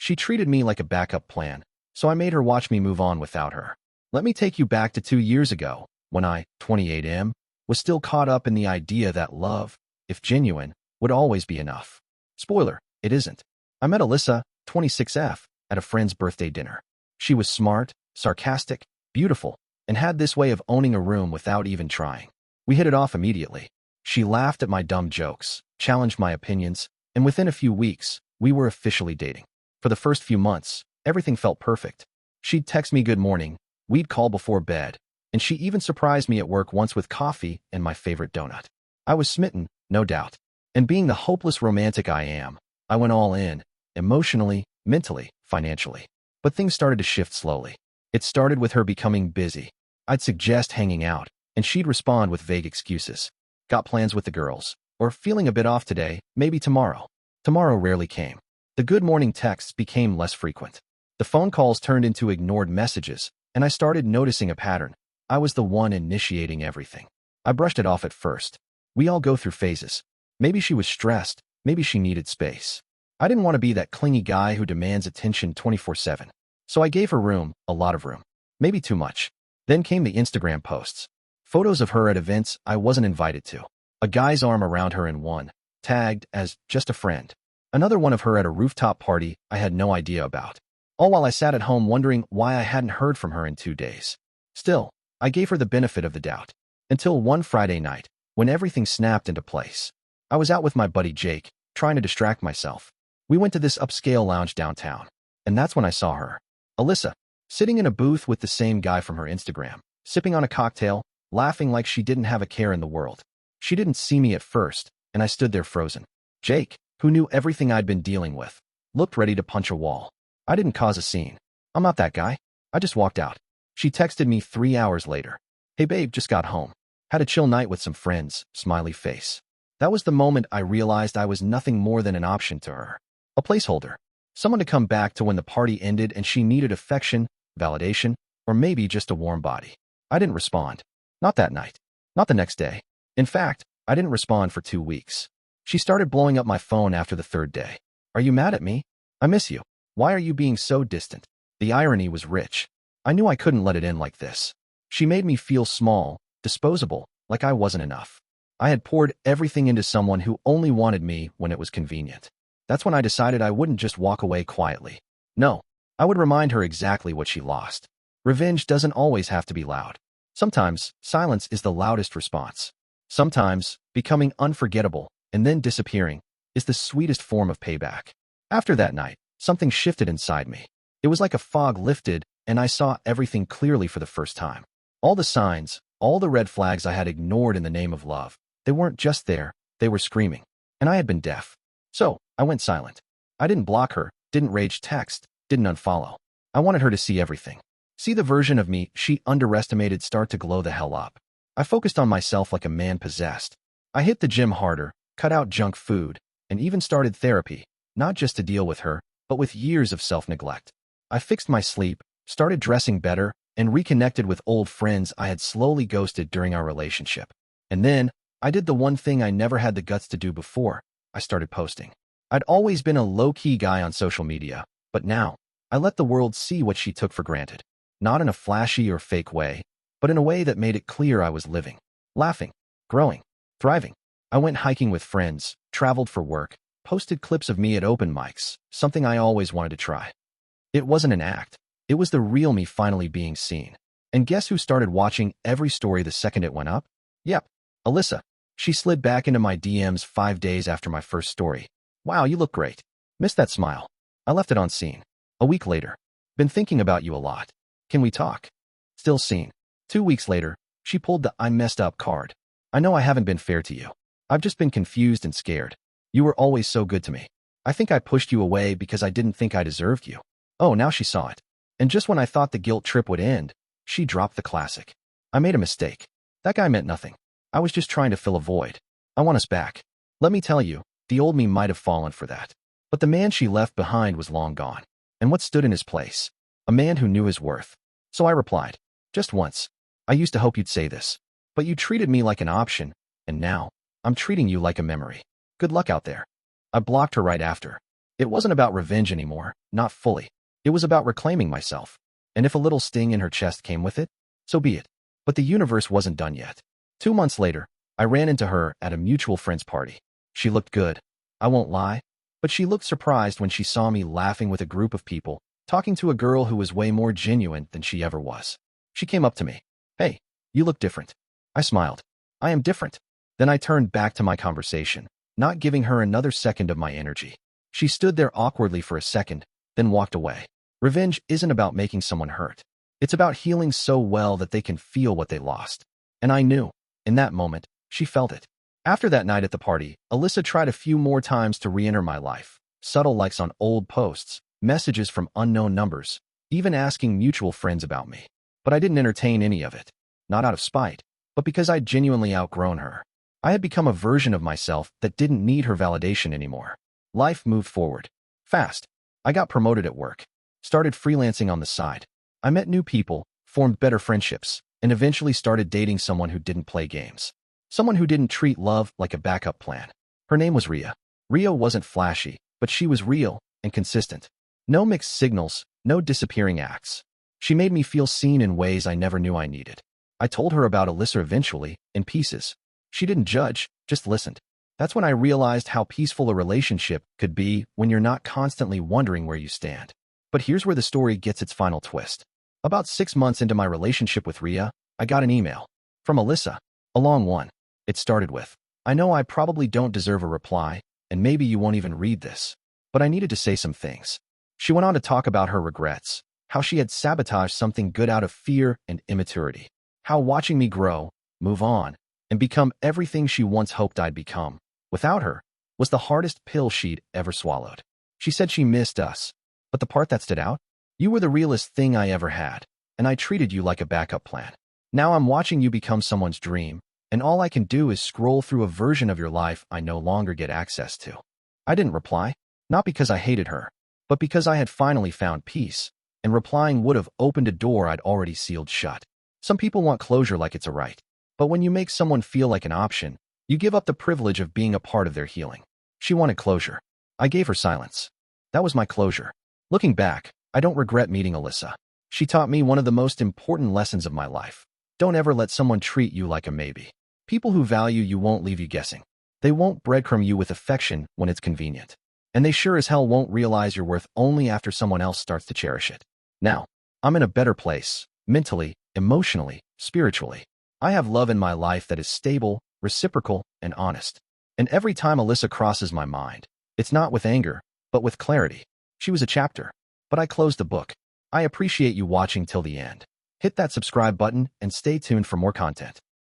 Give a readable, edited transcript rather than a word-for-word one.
She treated me like a backup plan, so I made her watch me move on without her. Let me take you back to 2 years ago, when I, 28M, was still caught up in the idea that love, if genuine, would always be enough. Spoiler, it isn't. I met Alyssa, 26F, at a friend's birthday dinner. She was smart, sarcastic, beautiful, and had this way of owning a room without even trying. We hit it off immediately. She laughed at my dumb jokes, challenged my opinions, and within a few weeks, we were officially dating. For the first few months, everything felt perfect. She'd text me good morning, we'd call before bed, and she even surprised me at work once with coffee and my favorite donut. I was smitten, no doubt. And being the hopeless romantic I am, I went all in, emotionally, mentally, financially. But things started to shift slowly. It started with her becoming busy. I'd suggest hanging out, and she'd respond with vague excuses. Got plans with the girls, or feeling a bit off today, maybe tomorrow. Tomorrow rarely came. The good morning texts became less frequent. The phone calls turned into ignored messages, and I started noticing a pattern. I was the one initiating everything. I brushed it off at first. We all go through phases. Maybe she was stressed, maybe she needed space. I didn't want to be that clingy guy who demands attention 24/7. So I gave her room, a lot of room. Maybe too much. Then came the Instagram posts. Photos of her at events I wasn't invited to. A guy's arm around her in one, tagged as just a friend. Another one of her at a rooftop party I had no idea about. All while I sat at home wondering why I hadn't heard from her in 2 days. Still, I gave her the benefit of the doubt. Until one Friday night, when everything snapped into place. I was out with my buddy Jake, trying to distract myself. We went to this upscale lounge downtown. And that's when I saw her. Alyssa, sitting in a booth with the same guy from her Instagram, sipping on a cocktail, laughing like she didn't have a care in the world. She didn't see me at first, and I stood there frozen. Jake, who knew everything I'd been dealing with, looked ready to punch a wall. I didn't cause a scene. I'm not that guy. I just walked out. She texted me 3 hours later. Hey babe, just got home. Had a chill night with some friends, smiley face. That was the moment I realized I was nothing more than an option to her. A placeholder. Someone to come back to when the party ended and she needed affection, validation, or maybe just a warm body. I didn't respond. Not that night. Not the next day. In fact, I didn't respond for 2 weeks. She started blowing up my phone after the 3rd day. Are you mad at me? I miss you. Why are you being so distant? The irony was rich. I knew I couldn't let it end like this. She made me feel small, disposable, like I wasn't enough. I had poured everything into someone who only wanted me when it was convenient. That's when I decided I wouldn't just walk away quietly. No, I would remind her exactly what she lost. Revenge doesn't always have to be loud. Sometimes, silence is the loudest response. Sometimes, becoming unforgettable and then disappearing is the sweetest form of payback. After that night, something shifted inside me. It was like a fog lifted, and I saw everything clearly for the first time. All the signs, all the red flags I had ignored in the name of love, they weren't just there, they were screaming. And I had been deaf. So, I went silent. I didn't block her, didn't rage text, didn't unfollow. I wanted her to see everything. See the version of me she underestimated start to glow the hell up. I focused on myself like a man possessed. I hit the gym harder, cut out junk food, and even started therapy, not just to deal with her, but with years of self-neglect. I fixed my sleep, started dressing better, and reconnected with old friends I had slowly ghosted during our relationship. And then, I did the one thing I never had the guts to do before. I started posting. I'd always been a low-key guy on social media, but now, I let the world see what she took for granted. Not in a flashy or fake way, but in a way that made it clear I was living, laughing, growing, thriving. I went hiking with friends, traveled for work, posted clips of me at open mics, something I always wanted to try. It wasn't an act. It was the real me finally being seen. And guess who started watching every story the second it went up? Yep, Alyssa. She slid back into my DMs 5 days after my first story. Wow, you look great. Missed that smile. I left it on scene. A week later. Been thinking about you a lot. Can we talk? Still seen. 2 weeks later, she pulled the I messed up card. I know I haven't been fair to you. I've just been confused and scared. You were always so good to me. I think I pushed you away because I didn't think I deserved you. Oh, now she saw it. And just when I thought the guilt trip would end, she dropped the classic. I made a mistake. That guy meant nothing. I was just trying to fill a void. I want us back. Let me tell you, the old me might have fallen for that. But the man she left behind was long gone. And what stood in his place? A man who knew his worth. So I replied, just once. I used to hope you'd say this. But you treated me like an option, and now, I'm treating you like a memory. Good luck out there. I blocked her right after. It wasn't about revenge anymore, not fully. It was about reclaiming myself. And if a little sting in her chest came with it, so be it. But the universe wasn't done yet. 2 months later, I ran into her at a mutual friend's party. She looked good, I won't lie, but she looked surprised when she saw me laughing with a group of people, talking to a girl who was way more genuine than she ever was. She came up to me. "Hey, you look different." I smiled. "I am different." Then I turned back to my conversation, not giving her another second of my energy. She stood there awkwardly for a second, then walked away. Revenge isn't about making someone hurt. It's about healing so well that they can feel what they lost. And I knew, in that moment, she felt it. After that night at the party, Alyssa tried a few more times to re-enter my life. Subtle likes on old posts, messages from unknown numbers, even asking mutual friends about me. But I didn't entertain any of it. Not out of spite, but because I'd genuinely outgrown her. I had become a version of myself that didn't need her validation anymore. Life moved forward. Fast. I got promoted at work. Started freelancing on the side. I met new people, formed better friendships, and eventually started dating someone who didn't play games. Someone who didn't treat love like a backup plan. Her name was Ria. Ria wasn't flashy, but she was real and consistent. No mixed signals, no disappearing acts. She made me feel seen in ways I never knew I needed. I told her about Alyssa eventually, in pieces. She didn't judge, just listened. That's when I realized how peaceful a relationship could be when you're not constantly wondering where you stand. But here's where the story gets its final twist. About 6 months into my relationship with Ria, I got an email. From Alyssa. A long one. It started with, "I know I probably don't deserve a reply, and maybe you won't even read this, but I needed to say some things." She went on to talk about her regrets, how she had sabotaged something good out of fear and immaturity, how watching me grow, move on, and become everything she once hoped I'd become, without her, was the hardest pill she'd ever swallowed. She said she missed us, but the part that stood out? "You were the realest thing I ever had, and I treated you like a backup plan. Now I'm watching you become someone's dream, and all I can do is scroll through a version of your life I no longer get access to." I didn't reply, not because I hated her, but because I had finally found peace, and replying would have opened a door I'd already sealed shut. Some people want closure like it's a right, but when you make someone feel like an option, you give up the privilege of being a part of their healing. She wanted closure. I gave her silence. That was my closure. Looking back, I don't regret meeting Alyssa. She taught me one of the most important lessons of my life. Don't ever let someone treat you like a maybe. People who value you won't leave you guessing. They won't breadcrumb you with affection when it's convenient. And they sure as hell won't realize your worth only after someone else starts to cherish it. Now, I'm in a better place, mentally, emotionally, spiritually. I have love in my life that is stable, reciprocal, and honest. And every time Alyssa crosses my mind, it's not with anger, but with clarity. She was a chapter, but I closed the book. I appreciate you watching till the end. Hit that subscribe button and stay tuned for more content.